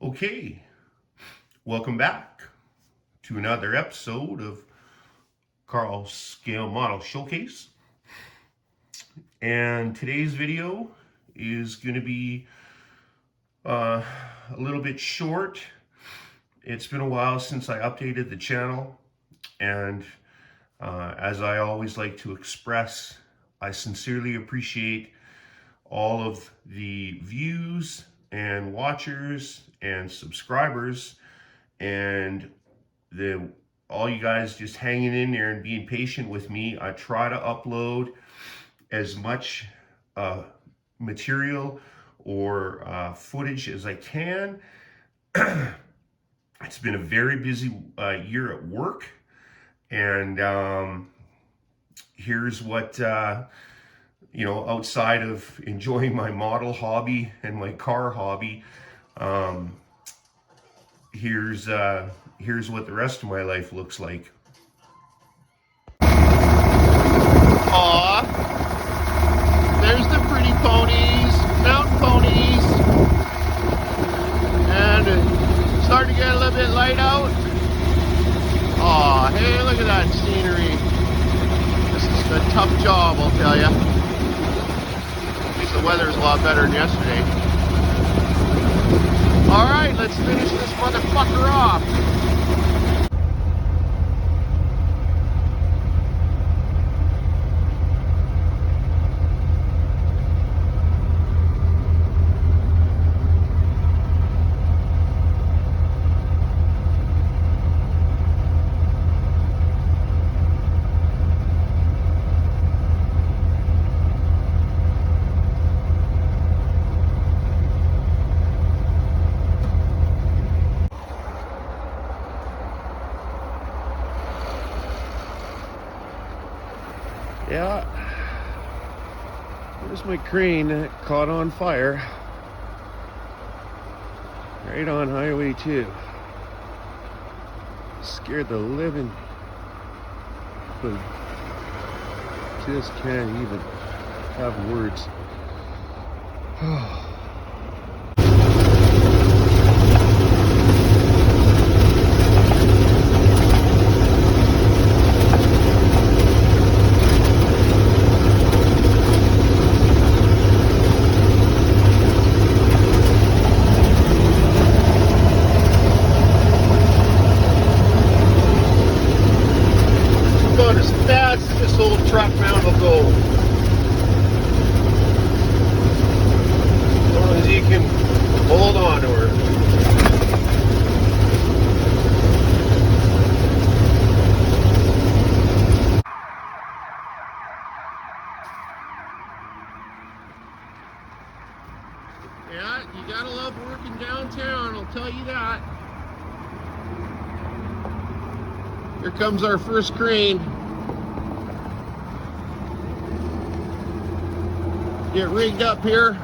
Okay, welcome back to another episode of Karl's Scale Model Showcase. And today's video is going to be a little bit short. It's been a while since I updated the channel, and as I always like to express, I sincerely appreciate all of the views and watchers and subscribers and all you guys just hanging in there and being patient with me. I try to upload as much material or footage as I can. It's been a very busy year at work, and here's what outside of enjoying my model hobby and my car hobby, here's what the rest of my life looks like. Aw, there's the pretty ponies, mountain ponies, and it's starting to get a little bit light out. Aw, hey, look at that scenery. This is a tough job, I'll tell you. The weather's a lot better than yesterday. Alright, let's finish this motherfucker off. Yeah, there's my crane that caught on fire right on Highway 2. Scared the living, but just can't even have words. As fast as this old truck mount will go. As long as you can hold on to her. Yeah, you gotta love working downtown, I'll tell you that. Here comes our first crane. Get rigged up here.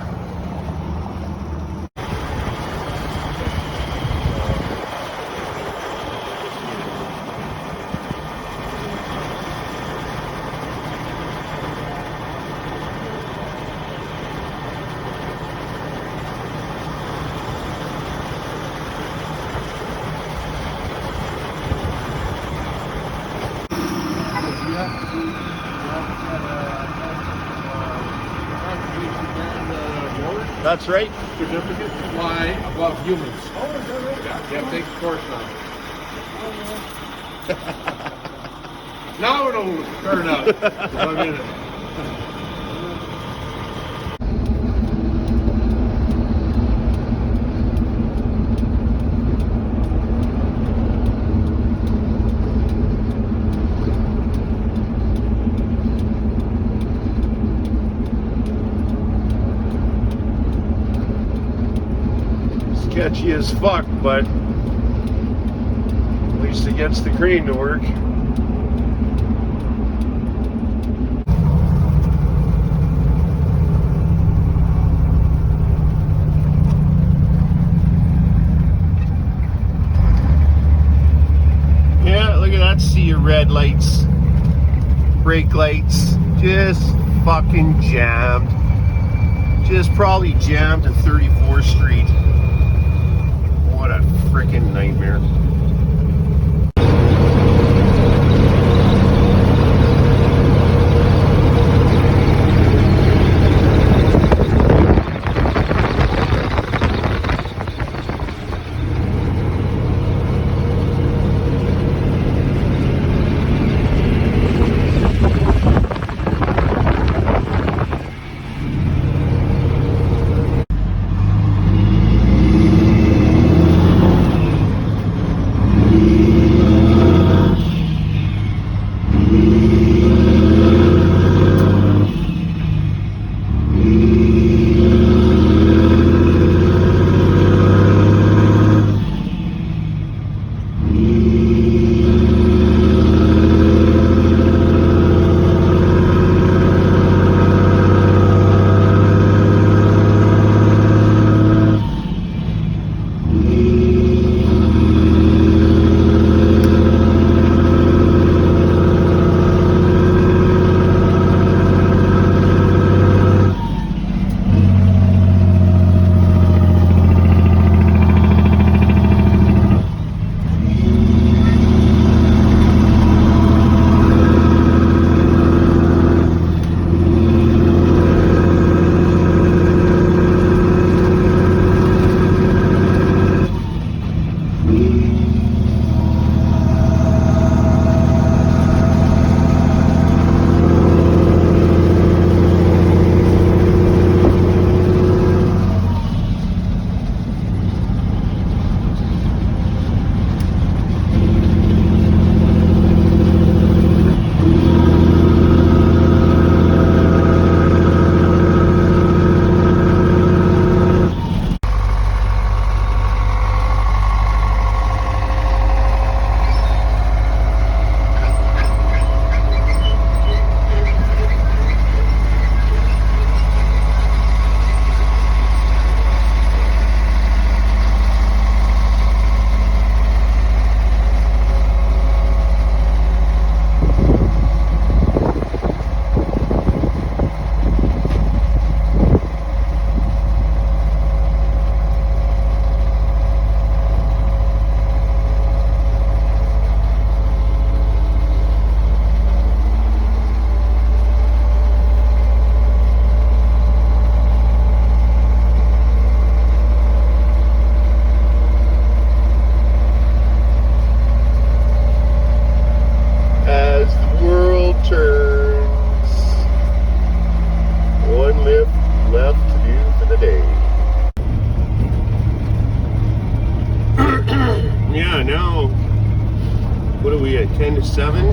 That's right. Certificate to fly above humans. Oh, is that right? Yeah, take the course now. Now it'll turn out. If I'm in it. Sketchy as fuck, but at least it gets the crane to work. Yeah, look at that sea of red lights, brake lights, just fucking jammed. Just probably jammed to 34th Street. here. Now, what are we at, 10 to 7?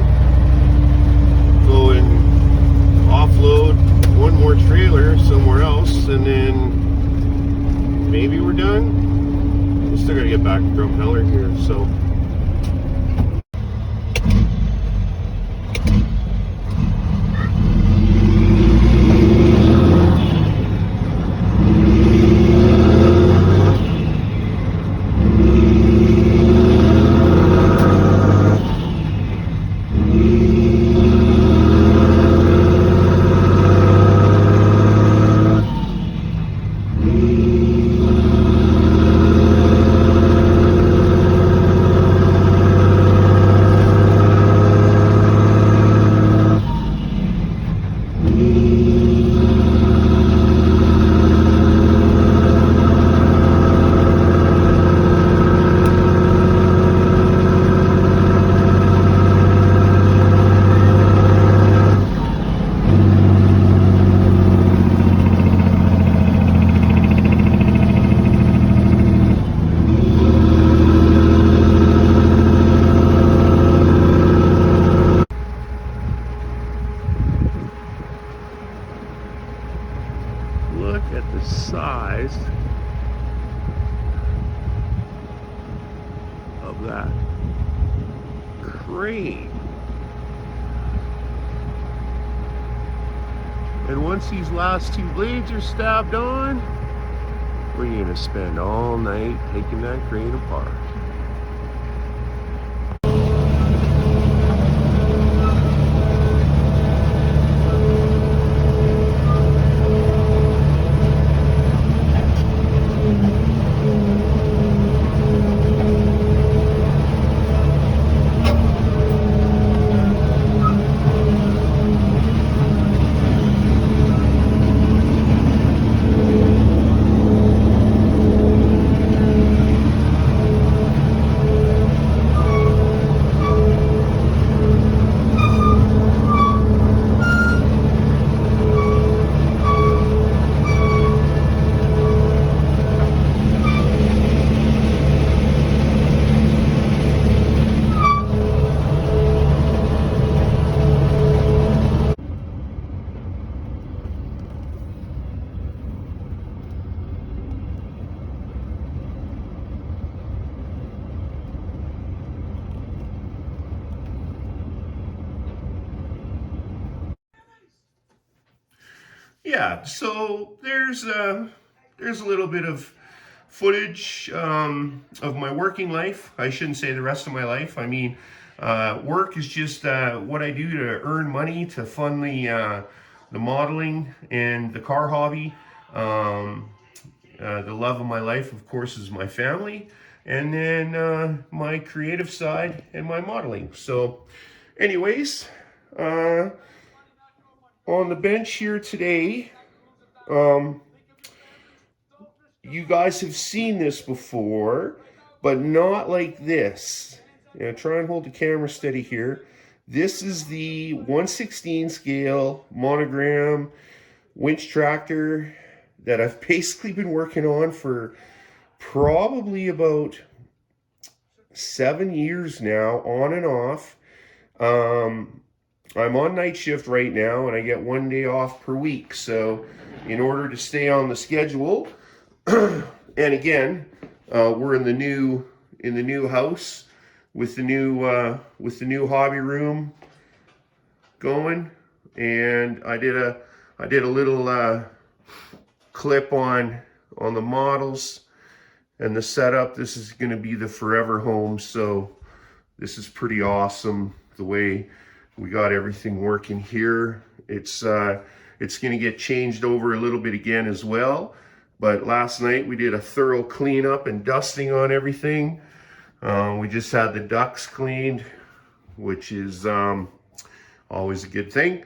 Go and offload one more trailer somewhere else, and then maybe we're done. We still gotta get back to Drumheller here, so. Look at the size of that crane. And once these last two blades are stabbed on, we're gonna spend all night taking that crane apart. yeah, so there's a little bit of footage of my working life. I shouldn't say the rest of my life. I mean, work is just what I do to earn money to fund the modeling and the car hobby. The love of my life, of course, is my family, and then my creative side and my modeling. So, anyways, on the bench here today, you guys have seen this before, but not like this. Yeah, try and hold the camera steady here. This is the 1/16 scale Monogram winch tractor that I've basically been working on for probably about 7 years now, on and off. I'm on night shift right now, and I get 1 day off per week. So in order to stay on the schedule, and again, we're in the new house with the new hobby room going, and I did a little clip on the models and the setup. This is going to be the forever home, so this is pretty awesome the way we got everything working here. It's going to get changed over a little bit again as well. But last night we did a thorough cleanup and dusting on everything. We just had the ducts cleaned, which is always a good thing.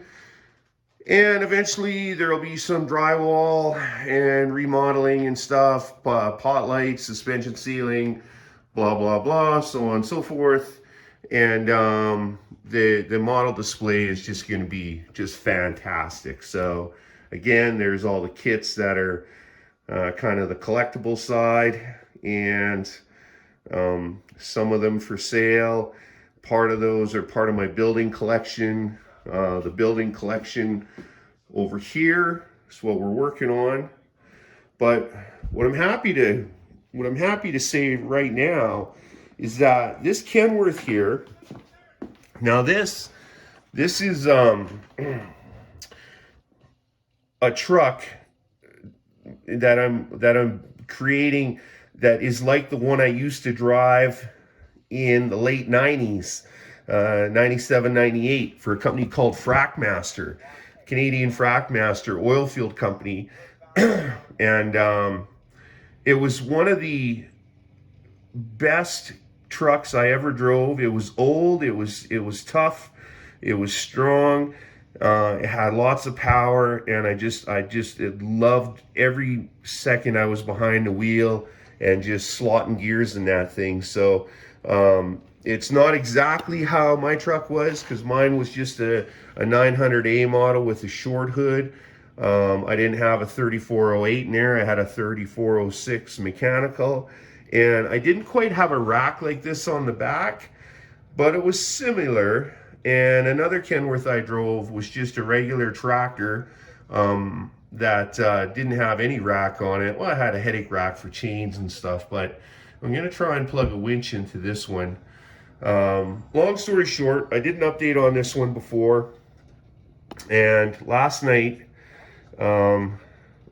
And eventually there'll be some drywall and remodeling and stuff, pot lights, suspension sealing, blah, blah, blah, so on and so forth. And the model display is just going to be just fantastic. So again, there's all the kits that are kind of the collectible side, and some of them for sale. Part of those are part of my building collection. The building collection over here is what we're working on. But what I'm happy to say right now is that this Kenworth here, now this is a truck that I'm creating that is like the one I used to drive in the late 90s, 97, 98, for a company called Frackmaster, Canadian Frackmaster oil field company. And it was one of the best trucks I ever drove. It was old, it was tough, it was strong, it had lots of power, and I just loved every second I was behind the wheel and just slotting gears in that thing. So it's not exactly how my truck was, because mine was just a 900A model with a short hood. I didn't have a 3408 in there. I had a 3406 mechanical, and I didn't quite have a rack like this on the back, but it was similar. And another Kenworth I drove was just a regular tractor that didn't have any rack on it. Well, I had a headache rack for chains and stuff, but I'm gonna try and plug a winch into this one. Long story short, I did an update on this one before, and last night, I'm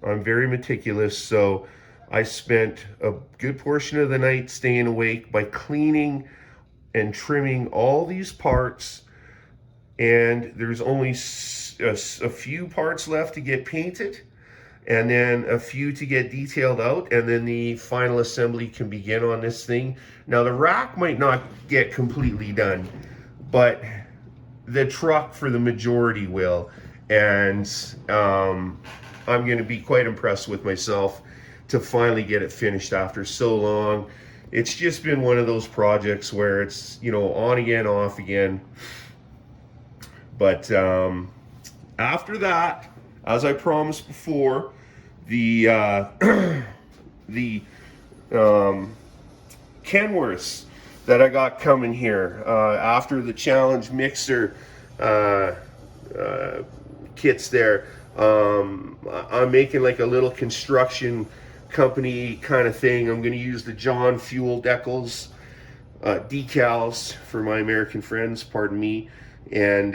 very meticulous, so I spent a good portion of the night staying awake by cleaning and trimming all these parts, and there's only a few parts left to get painted, and then a few to get detailed out, and then the final assembly can begin on this thing. Now, the rack might not get completely done, but the truck for the majority will. And I'm going to be quite impressed with myself to finally get it finished after so long. It's just been one of those projects where it's, you know, on again, off again. But after that, as I promised before, the Kenworths that I got coming here after the challenge mixer kits there, I'm making like a little construction company kind of thing. I'm going to use the John Fuel Decals decals for my American friends, pardon me. And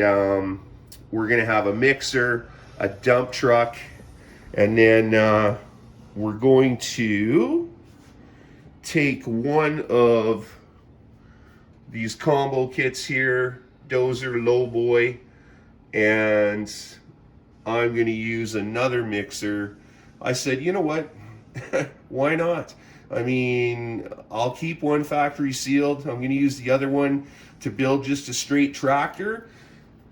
we're going to have a mixer, a dump truck, And then we're going to take one of these combo kits here, Dozer Lowboy, and I'm going to use another mixer. I said, you know what? Why not? I mean, I'll keep one factory sealed. I'm going to use the other one to build just a straight tractor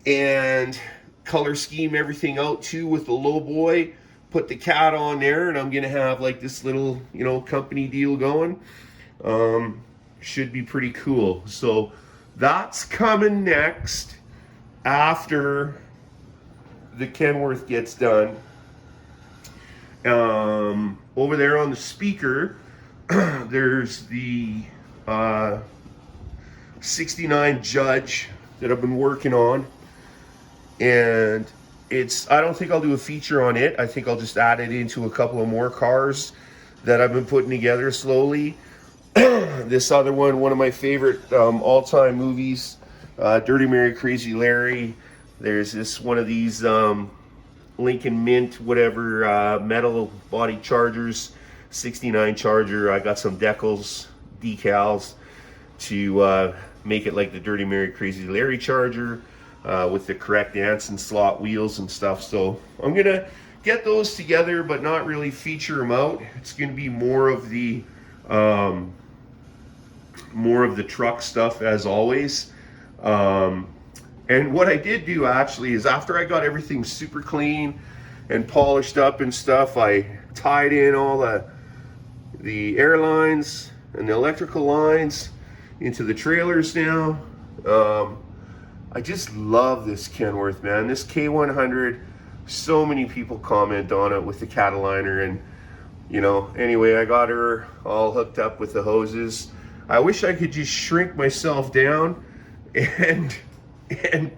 and color scheme everything out too with the Lowboy. Put the cat on there, and I'm going to have like this little, you know, company deal going. Should be pretty cool. So that's coming next after the Kenworth gets done. Over there on the speaker, there's the 69 Judge that I've been working on, and I don't think I'll do a feature on it. I think I'll just add it into a couple of more cars that I've been putting together slowly. This other one of my favorite all-time movies, Dirty Mary, Crazy Larry. There's this one of these Lincoln Mint, whatever, metal body Chargers, 69 Charger. I got some decals, to make it like the Dirty Mary, Crazy Larry Charger with the correct Anson slot wheels and stuff. So I'm gonna get those together, but not really feature them out. It's gonna be more of the truck stuff as always. And what I did do actually is after I got everything super clean and polished up and stuff, I tied in all the air lines and the electrical lines into the trailers now. I just love this Kenworth, man. This K100, so many people comment on it with the Cataliner, and you know, anyway, I got her all hooked up with the hoses. I wish I could just shrink myself down and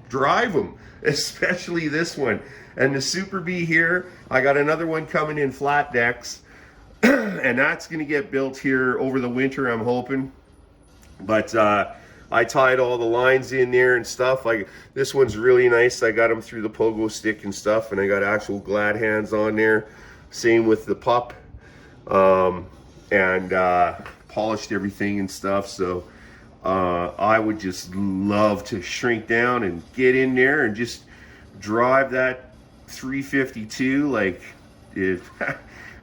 drive them, especially this one. And the Super Bee here, I got another one coming in flat decks, and that's going to get built here over the winter, I'm hoping. But I tied all the lines in there and stuff. This one's really nice. I got them through the pogo stick and stuff, and I got actual glad hands on there. Same with the pup, and polished everything and stuff. So I would just love to shrink down and get in there and just drive that 352 like it.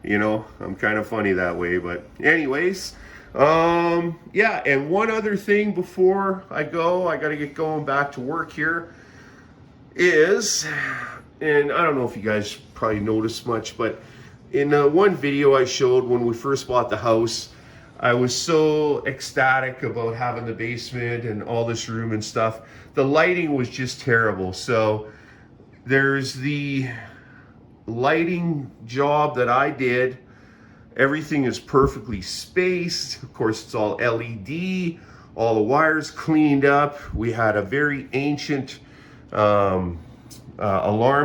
You know, I'm kind of funny that way. But anyways, yeah, and one other thing before I go, I got to get going back to work here, is, and I don't know if you guys probably noticed much, but in one video I showed when we first bought the house, I was so ecstatic about having the basement and all this room and stuff. The lighting was just terrible. So there's the lighting job that I did. Everything is perfectly spaced. Of course, it's all LED, all the wires cleaned up. We had a very ancient alarm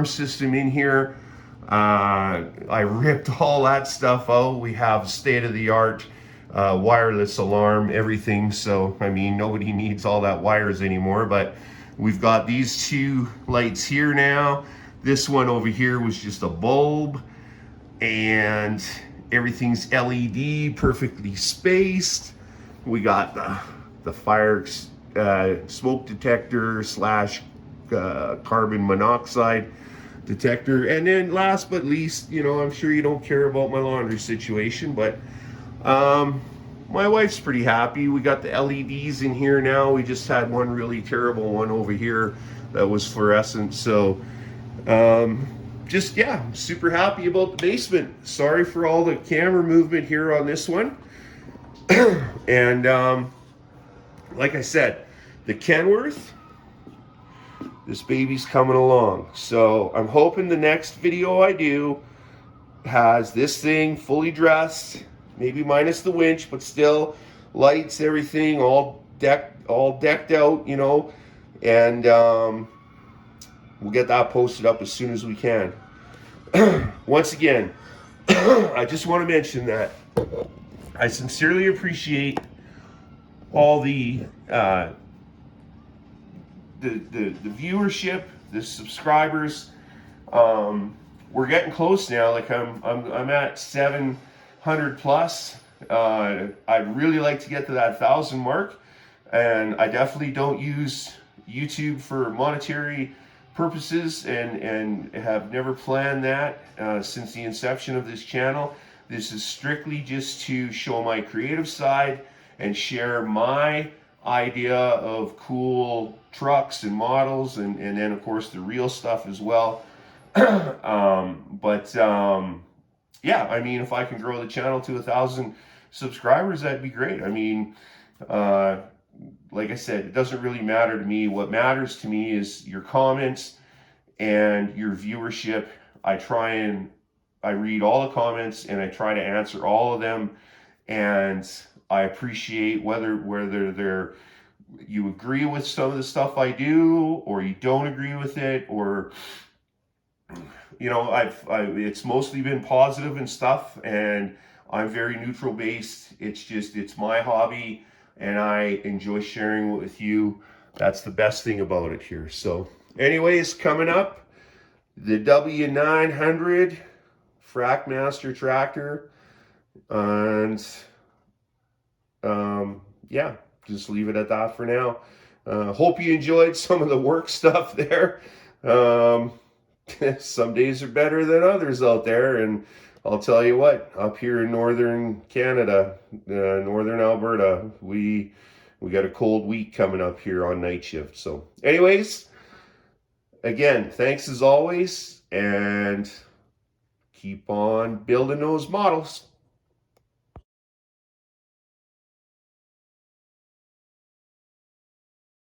system in here. I ripped all that stuff out. We have state-of-the-art wireless alarm, everything. So, I mean, nobody needs all that wires anymore, but we've got these two lights here now. This one over here was just a bulb, and everything's LED, perfectly spaced. We got the fire smoke detector slash carbon monoxide detector. And then last but least, you know, I'm sure you don't care about my laundry situation, but my wife's pretty happy. We got the LEDs in here now. We just had one really terrible one over here that was fluorescent. So just, yeah, I'm super happy about the basement. Sorry for all the camera movement here on this one. And like I said, the Kenworth, this baby's coming along. So I'm hoping the next video I do has this thing fully dressed, maybe minus the winch, but still lights, everything all decked out, you know, and we'll get that posted up as soon as we can. Once again, I just want to mention that I sincerely appreciate all the viewership, the subscribers. we're getting close now. Like I'm at 700 plus. I'd really like to get to that 1,000 mark, and I definitely don't use YouTube for monetary purposes, and have never planned that since the inception of this channel. This is strictly just to show my creative side and share my idea of cool trucks and models, and then of course the real stuff as well. Yeah, I mean, if I can grow the channel to 1,000 subscribers, that'd be great. I mean, like I said, it doesn't really matter to me. What matters to me is your comments and your viewership. I read all the comments and I try to answer all of them, and I appreciate whether you agree with some of the stuff I do, or you don't agree with it, or it's mostly been positive and stuff, and I'm very neutral based. It's my hobby, and I enjoy sharing it with you. That's the best thing about it here. So anyways, coming up, the W900 Frackmaster tractor, and yeah, just leave it at that for now. Hope you enjoyed some of the work stuff there. Some days are better than others out there, and I'll tell you what, up here in northern Canada, northern Alberta, we got a cold week coming up here on night shift. So anyways, again, thanks as always, and keep on building those models.